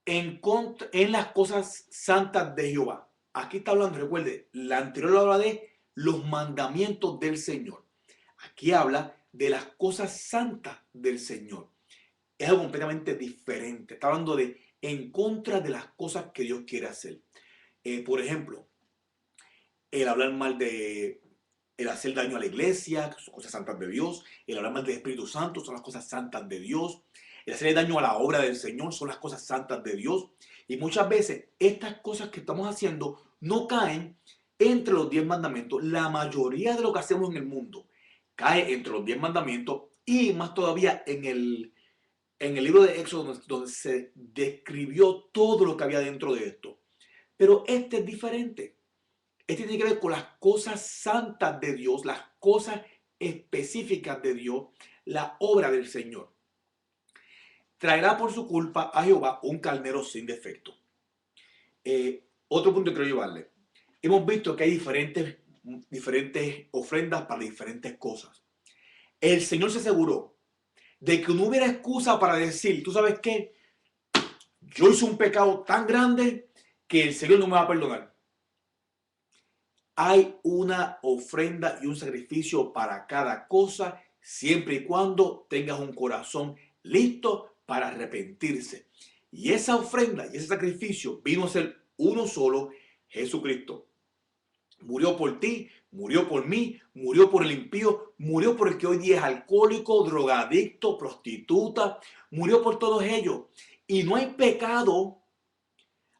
Speaker 1: en las cosas santas de Jehová. Aquí está hablando, recuerde, la anterior habla de los mandamientos del Señor. Aquí habla de las cosas santas del Señor. Es algo completamente diferente. Está hablando de en contra de las cosas que Dios quiere hacer. Por ejemplo, el hablar mal de, el hacer daño a la iglesia, que son cosas santas de Dios. El hablar mal del Espíritu Santo son las cosas santas de Dios. El hacer daño a la obra del Señor son las cosas santas de Dios. Y muchas veces estas cosas que estamos haciendo no caen entre los 10 mandamientos. La mayoría de lo que hacemos en el mundo cae entre los 10 mandamientos y más todavía en el libro de Éxodo donde se describió todo lo que había dentro de esto. Pero este es diferente. Este tiene que ver con las cosas santas de Dios, las cosas específicas de Dios, la obra del Señor. Traerá por su culpa a Jehová un carnero sin defecto. Otro punto que quiero llevarle. Hemos visto que hay diferentes ofrendas para diferentes cosas. El Señor se aseguró de que no hubiera excusa para decir, ¿tú sabes qué? Yo hice un pecado tan grande que el Señor no me va a perdonar. Hay una ofrenda y un sacrificio para cada cosa, siempre y cuando tengas un corazón listo para arrepentirse. Y esa ofrenda y ese sacrificio vino a ser uno solo, Jesucristo. Murió por ti, murió por mí, murió por el impío, murió por el que hoy día es alcohólico, drogadicto, prostituta, murió por todos ellos. Y no hay pecado,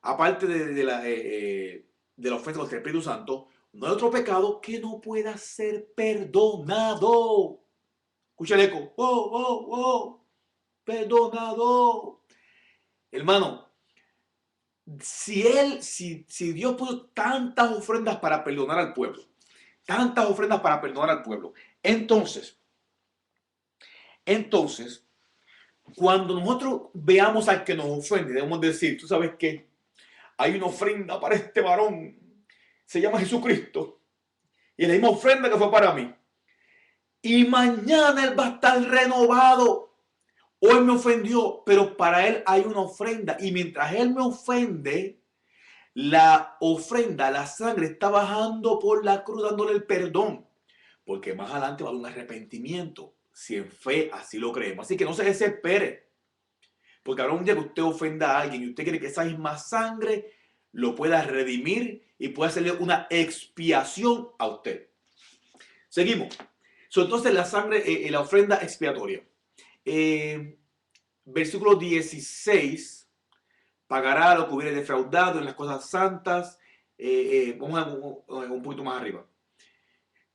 Speaker 1: aparte de la ofensa contra el Espíritu Santo, no hay otro pecado que no pueda ser perdonado. Escucha el eco. Oh, oh, oh. Perdonado. Hermano, si Dios puso tantas ofrendas para perdonar al pueblo, tantas ofrendas para perdonar al pueblo, entonces, cuando nosotros veamos al que nos ofende, debemos decir, tú sabes que hay una ofrenda para este varón, se llama Jesucristo, y es la misma ofrenda que fue para mí. Y mañana él va a estar renovado. Hoy me ofendió, pero para él hay una ofrenda. Y mientras él me ofende, la ofrenda, la sangre está bajando por la cruz dándole el perdón. Porque más adelante va a haber un arrepentimiento. Si en fe así lo creemos. Así que no se desespere. Porque habrá un día que usted ofenda a alguien y usted quiere que esa misma sangre lo pueda redimir y pueda hacerle una expiación a usted. Seguimos. Entonces la sangre, la ofrenda expiatoria. Versículo 16. Pagará lo que hubiere defraudado en las cosas santas. Vamos a un poquito más arriba.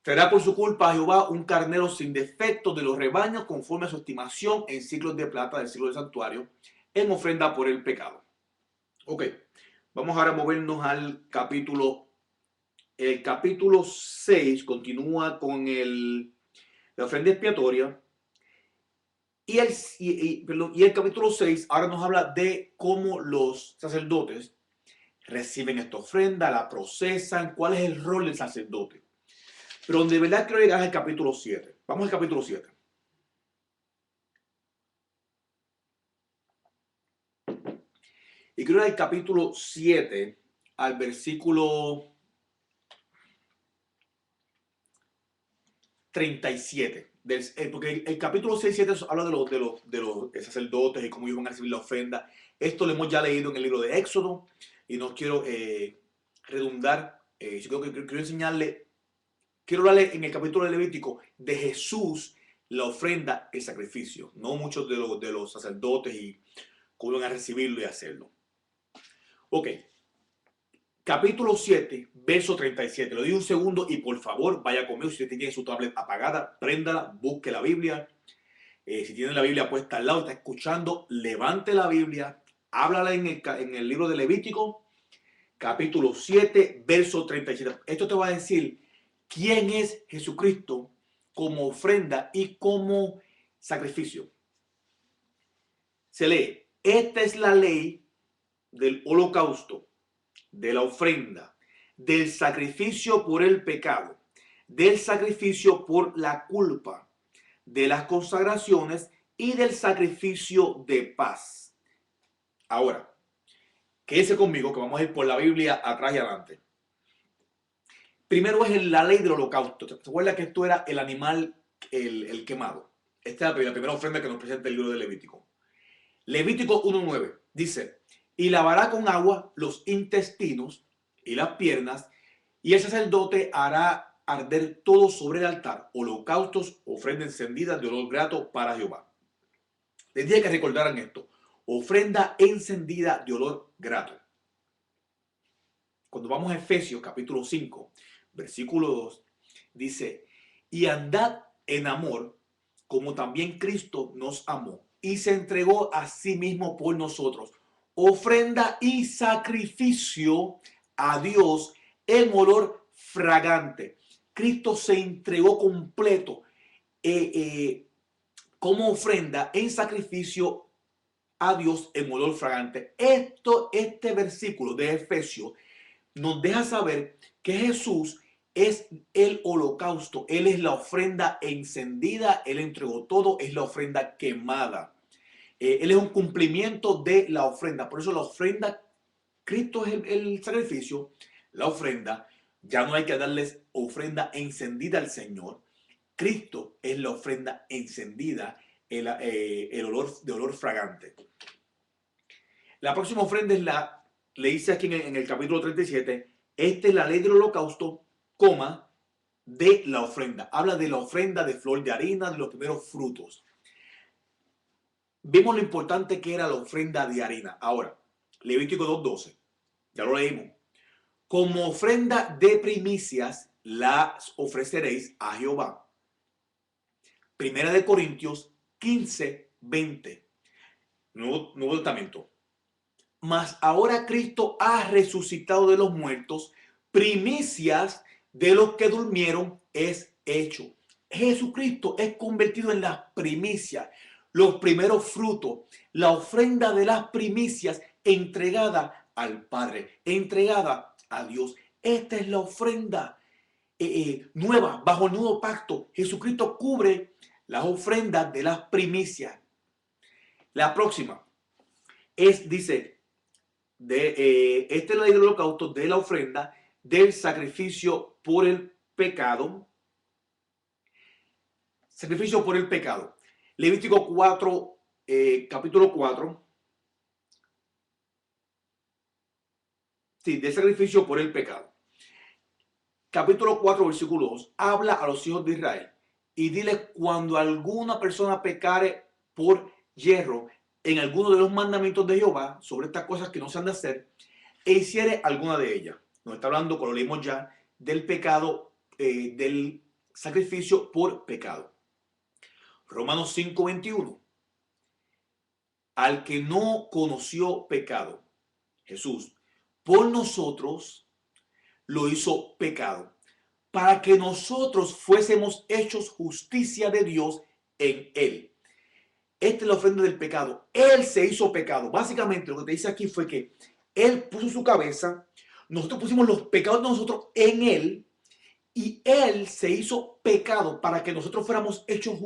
Speaker 1: Traerá por su culpa a Jehová un carnero sin defecto de los rebaños conforme a su estimación en ciclos de plata del ciclo del santuario en ofrenda por el pecado. Ok, vamos ahora a movernos al capítulo. El capítulo 6 continúa con la ofrenda expiatoria. Y el capítulo 6 ahora nos habla de cómo los sacerdotes reciben esta ofrenda, la procesan, cuál es el rol del sacerdote. Pero donde de verdad quiero llegar es el capítulo 7. Vamos al capítulo 7. Y quiero ir al capítulo 7, al versículo 37. Porque el capítulo 6 y 7 habla de los sacerdotes y cómo ellos van a recibir la ofrenda. Esto lo hemos ya leído en el libro de Éxodo y no quiero redundar. Yo creo que quiero enseñarle, quiero hablarle en el capítulo de Levítico de Jesús, la ofrenda, el sacrificio. No muchos de los sacerdotes y cómo van a recibirlo y hacerlo. Ok. Capítulo 7, verso 37. Le doy un segundo y por favor vaya conmigo. Si usted tiene su tablet apagada, préndala, busque la Biblia. Si tiene la Biblia puesta al lado, está escuchando, levante la Biblia, háblala en el libro de Levítico, capítulo 7, verso 37. Esto te va a decir quién es Jesucristo como ofrenda y como sacrificio. Se lee, esta es la ley del holocausto, de la ofrenda, del sacrificio por el pecado, del sacrificio por la culpa, de las consagraciones y del sacrificio de paz. Ahora, quédese conmigo que vamos a ir por la Biblia atrás y adelante. Primero es la ley del holocausto. ¿Se acuerda que esto era el animal, el quemado? Esta es la primera ofrenda que nos presenta el libro de Levítico. Levítico 1:9 dice, y lavará con agua los intestinos y las piernas, y el sacerdote hará arder todo sobre el altar, holocaustos, ofrenda encendida de olor grato para Jehová. Tendría que recordaran esto, ofrenda encendida de olor grato. Cuando vamos a Efesios capítulo 5, versículo 2, dice, y andad en amor, como también Cristo nos amó, y se entregó a sí mismo por nosotros, ofrenda y sacrificio a Dios en olor fragante. Cristo se entregó completo como ofrenda en sacrificio a Dios en olor fragante. Este versículo de Efesios nos deja saber que Jesús es el holocausto, Él es la ofrenda encendida, Él entregó todo, es la ofrenda quemada. Él es un cumplimiento de la ofrenda, por eso la ofrenda, Cristo es el sacrificio, la ofrenda, ya no hay que darles ofrenda encendida al Señor, Cristo es la ofrenda encendida, el olor de olor fragante. La próxima ofrenda es le dice aquí en el capítulo 37, esta es la ley del holocausto, coma, de la ofrenda. Habla de la ofrenda de flor de harina, de los primeros frutos. Vemos lo importante que era la ofrenda de harina. Ahora, Levítico 2:12, ya lo leímos. como ofrenda de primicias las ofreceréis a Jehová. Primera de Corintios 15:20. Nuevo Testamento. Mas ahora Cristo ha resucitado de los muertos, primicias de los que durmieron es hecho. Jesucristo es convertido en las primicias, los primeros frutos, la ofrenda de las primicias entregada al Padre, entregada a Dios. Esta es la ofrenda nueva, bajo el nuevo pacto. Jesucristo cubre las ofrendas de las primicias. La próxima dice, esta es la ley del holocausto, de la ofrenda, del sacrificio por el pecado. Sacrificio por el pecado. Levítico 4, capítulo 4. Sí, del sacrificio por el pecado. Capítulo 4, versículo 2. Habla a los hijos de Israel y dile: cuando alguna persona pecare por yerro en alguno de los mandamientos de Jehová sobre estas cosas que no se han de hacer, e hiciere alguna de ellas. Nos está hablando, como lo leímos ya, del pecado, del sacrificio por pecado. Romanos 5:21. Al que no conoció pecado, Jesús, por nosotros lo hizo pecado, para que nosotros fuésemos hechos justicia de Dios en él. Esta es la ofrenda del pecado. Él se hizo pecado. Básicamente lo que te dice aquí fue que Él puso su cabeza, nosotros pusimos los pecados de nosotros en Él, y Él se hizo pecado para que nosotros fuéramos hechos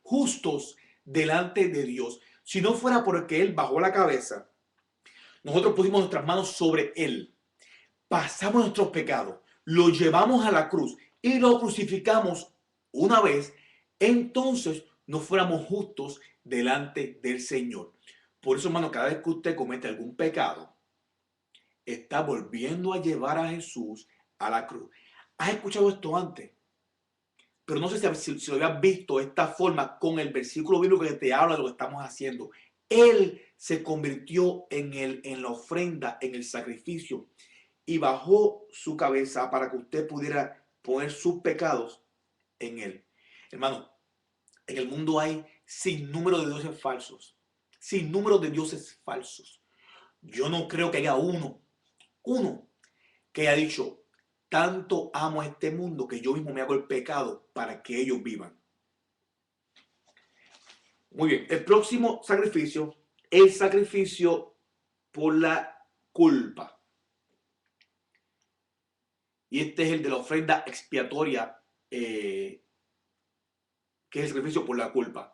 Speaker 1: justos delante de Dios. Si no fuera porque Él bajó la cabeza, nosotros pusimos nuestras manos sobre Él, pasamos nuestros pecados, lo llevamos a la cruz y lo crucificamos una vez, entonces no fuéramos justos delante del Señor. Por eso, hermano, cada vez que usted comete algún pecado, está volviendo a llevar a Jesús a la cruz. ¿Has escuchado esto antes? Pero no sé si lo habías visto de esta forma con el versículo bíblico que te habla de lo que estamos haciendo. Él se convirtió en la ofrenda, en el sacrificio, y bajó su cabeza para que usted pudiera poner sus pecados en él. Hermano, en el mundo hay sin número de dioses falsos. Sin número de dioses falsos. Yo no creo que haya uno que haya dicho: tanto amo a este mundo que yo mismo me hago el pecado para que ellos vivan. Muy bien, el próximo sacrificio, el sacrificio por la culpa. Y este es el de la ofrenda expiatoria, que es el sacrificio por la culpa.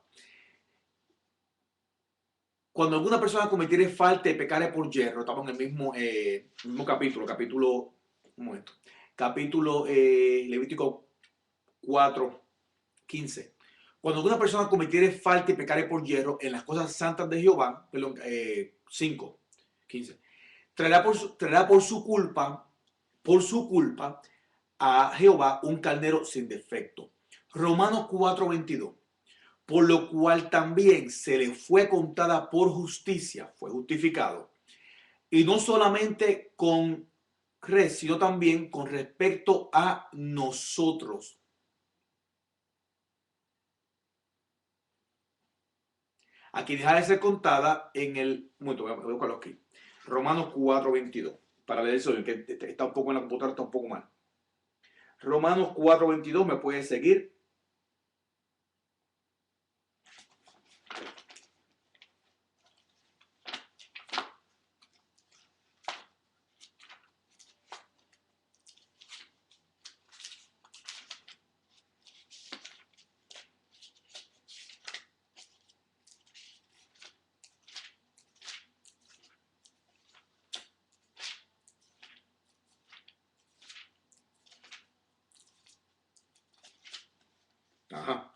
Speaker 1: Cuando alguna persona cometiere falta y pecare por yerro, estamos en el mismo capítulo, un momento, capítulo Levítico 4:15. Cuando alguna persona cometiere falta y pecare por yerro en las cosas santas de Jehová, perdón, 5:15, traerá por su culpa a Jehová un carnero sin defecto. Romanos 4:22. Por lo cual también se le fue contada por justicia, fue justificado. Y no solamente con res, sino también con respecto a nosotros. Aquí deja de ser contada en el... Voy a buscarlo aquí. Romanos 4:22. Para leer eso, que está un poco en la computadora, está un poco mal. Romanos 4:22, me puede seguir. Ajá.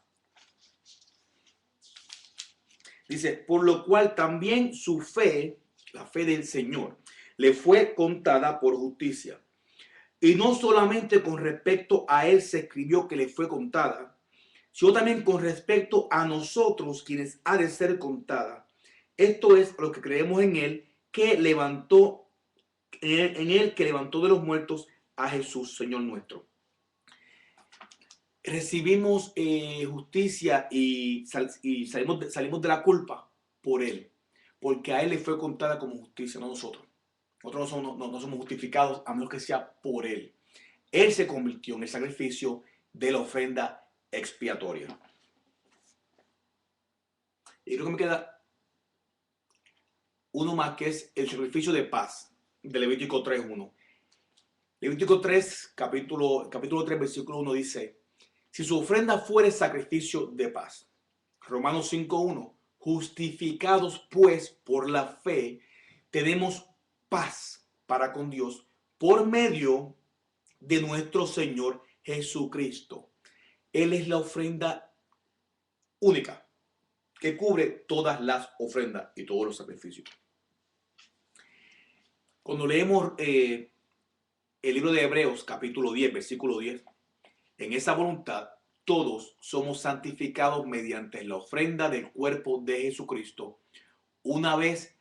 Speaker 1: Dice, por lo cual también su fe, la fe del Señor, le fue contada por justicia. Y no solamente con respecto a él se escribió que le fue contada, sino también con respecto a nosotros quienes ha de ser contada. Esto es lo que creemos en él, que en él que levantó de los muertos a Jesús, Señor nuestro. Recibimos justicia y salimos de la culpa por él, porque a él le fue contada como justicia, no nosotros. Nosotros no somos justificados a menos que sea por él. Él se convirtió en el sacrificio de la ofrenda expiatoria. Y creo que me queda uno más, que es el sacrificio de paz, de Levítico 3.1. Levítico 3, capítulo 3, versículo 1 dice: si su ofrenda fuere sacrificio de paz. Romanos 5.1. Justificados pues por la fe, tenemos paz para con Dios por medio de nuestro Señor Jesucristo. Él es la ofrenda única que cubre todas las ofrendas y todos los sacrificios. Cuando leemos el libro de Hebreos, capítulo 10, versículo 10, en esa voluntad todos somos santificados mediante la ofrenda del cuerpo de Jesucristo, una vez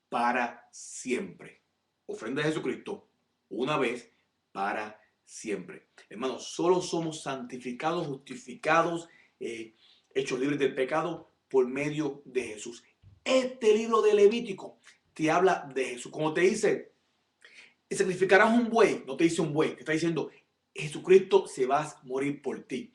Speaker 1: para siempre. Ofrenda de Jesucristo, una vez para siempre. Hermanos, solo somos santificados, justificados, hechos libres del pecado por medio de Jesús. Este libro de Levítico te habla de Jesús. Como te dice, sacrificarás un buey, no te dice un buey, te está diciendo, Jesucristo se va a morir por ti.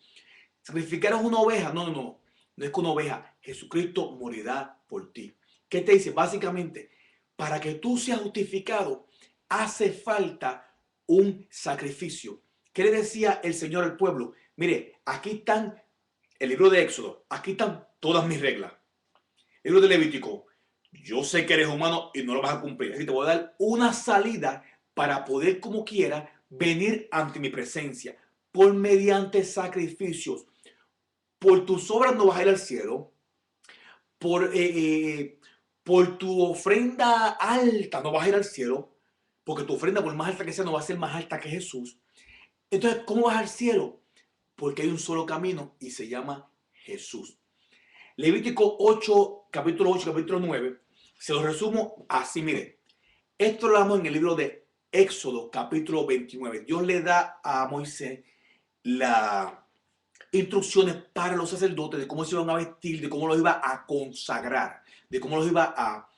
Speaker 1: Sacrificarás una oveja, no es que una oveja, Jesucristo morirá por ti. ¿Qué te dice? Básicamente, para que tú seas justificado, hace falta un sacrificio. ¿Qué le decía el Señor al pueblo? Mire, aquí están el libro de Éxodo, aquí están todas mis reglas. El libro de Levítico, yo sé que eres humano y no lo vas a cumplir, así te voy a dar una salida para poder, como quiera, venir ante mi presencia por mediante sacrificios. Por tus obras no vas a ir al cielo, por tu ofrenda alta no vas a ir al cielo, porque tu ofrenda, por más alta que sea, no va a ser más alta que Jesús. Entonces, ¿cómo vas al cielo? Porque hay un solo camino y se llama Jesús. Levítico 8, capítulo 8, capítulo 9, se lo resumo así, mire. Esto lo damos en el libro de Éxodo, capítulo 29. Dios le da a Moisés las instrucciones para los sacerdotes de cómo se iban a vestir, de cómo los iba a consagrar, de cómo los iba a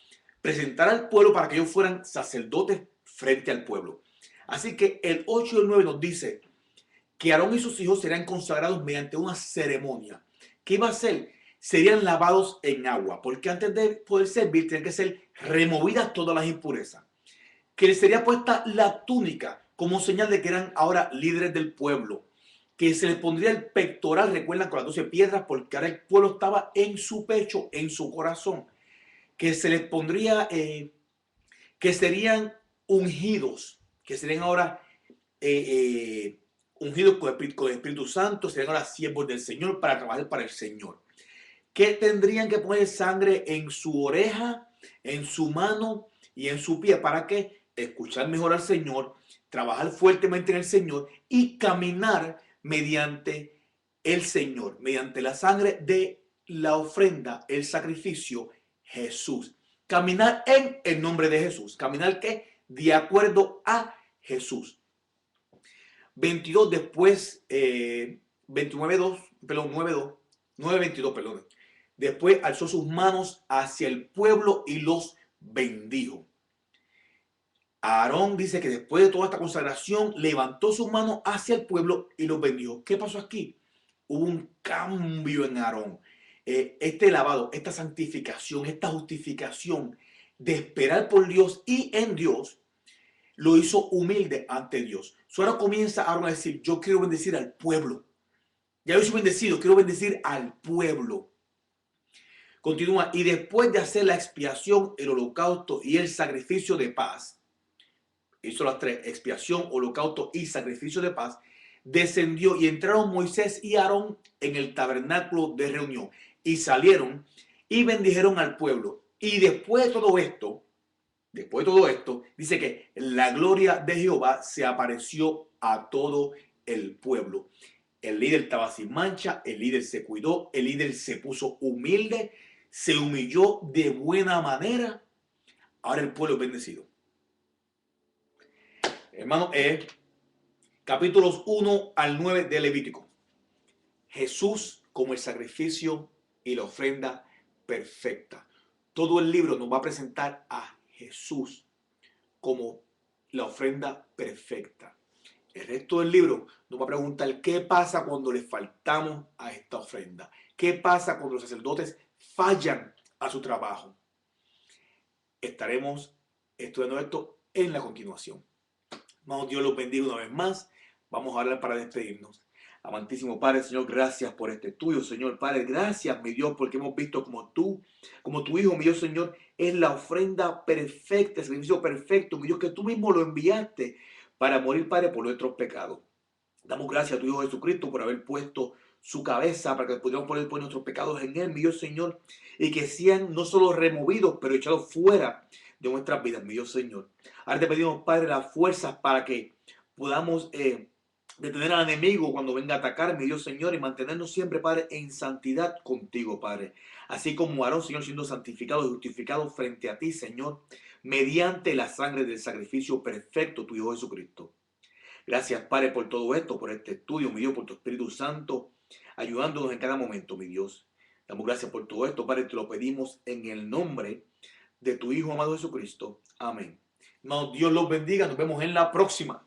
Speaker 1: presentar al pueblo para que ellos fueran sacerdotes frente al pueblo. Así que el 8 y el 9 nos dice que Aarón y sus hijos serían consagrados mediante una ceremonia. ¿Qué iba a ser? Serían lavados en agua, porque antes de poder servir tenían que ser removidas todas las impurezas. Que les sería puesta la túnica como señal de que eran ahora líderes del pueblo. Que se les pondría el pectoral, recuerdan, con las 12 piedras, porque ahora el pueblo estaba en su pecho, en su corazón. Que se les pondría, que serían ungidos, que serían ahora ungidos con el Espíritu Santo, serían ahora siervos del Señor para trabajar para el Señor. Que tendrían que poner sangre en su oreja, en su mano y en su pie. ¿Para qué? Escuchar mejor al Señor, trabajar fuertemente en el Señor y caminar mediante el Señor, mediante la sangre de la ofrenda, el sacrificio, Jesús. Caminar en el nombre de Jesús. Caminar ¿qué? De acuerdo a Jesús. 22 después, 29.2, perdón, 9.2, 9.22, perdón. Después alzó sus manos hacia el pueblo y los bendijo. Aarón dice que después de toda esta consagración levantó sus manos hacia el pueblo y los bendijo. ¿Qué pasó aquí? Hubo un cambio en Aarón. Este lavado, esta santificación, esta justificación de esperar por Dios y en Dios, lo hizo humilde ante Dios. Ahora comienza Aarón a decir, yo quiero bendecir al pueblo. Ya yo soy bendecido, quiero bendecir al pueblo. Continúa, y después de hacer la expiación, el holocausto y el sacrificio de paz, hizo las tres, expiación, holocausto y sacrificio de paz, descendió y entraron Moisés y Aarón en el tabernáculo de reunión y salieron y bendijeron al pueblo. Y después de todo esto, dice que la gloria de Jehová se apareció a todo el pueblo. El líder estaba sin mancha, el líder se cuidó, el líder se puso humilde, se humilló de buena manera. Ahora el pueblo es bendecido. Hermano, capítulos 1 al 9 de Levítico. Jesús como el sacrificio y la ofrenda perfecta. Todo el libro nos va a presentar a Jesús como la ofrenda perfecta. El resto del libro nos va a preguntar qué pasa cuando le faltamos a esta ofrenda. ¿Qué pasa cuando los sacerdotes fallan a su trabajo? Estaremos estudiando esto en la continuación. Hermanos, Dios los bendiga una vez más. Vamos a hablar para despedirnos. Amantísimo Padre, Señor, gracias por este estudio, Señor Padre. Gracias, mi Dios, porque hemos visto como tú, como tu Hijo, mi Dios, Señor, es la ofrenda perfecta, el sacrificio perfecto, mi Dios, que tú mismo lo enviaste para morir, Padre, por nuestros pecados. Damos gracias a tu Hijo Jesucristo por haber puesto su cabeza para que pudiéramos poner nuestros pecados en Él, mi Dios, Señor, y que sean no solo removidos, pero echados fuera de nuestras vidas, mi Dios, Señor. Ahora te pedimos, Padre, las fuerzas para que podamos detener al enemigo cuando venga a atacar, mi Dios, Señor, y mantenernos siempre, Padre, en santidad contigo, Padre. Así como Aarón, Señor, siendo santificado y justificado frente a ti, Señor, mediante la sangre del sacrificio perfecto, tu Hijo Jesucristo. Gracias, Padre, por todo esto, por este estudio, mi Dios, por tu Espíritu Santo, ayudándonos en cada momento, mi Dios. Damos gracias por todo esto, Padre, te lo pedimos en el nombre de tu Hijo amado Jesucristo. Amén. Hermanos, Dios los bendiga. Nos vemos en la próxima.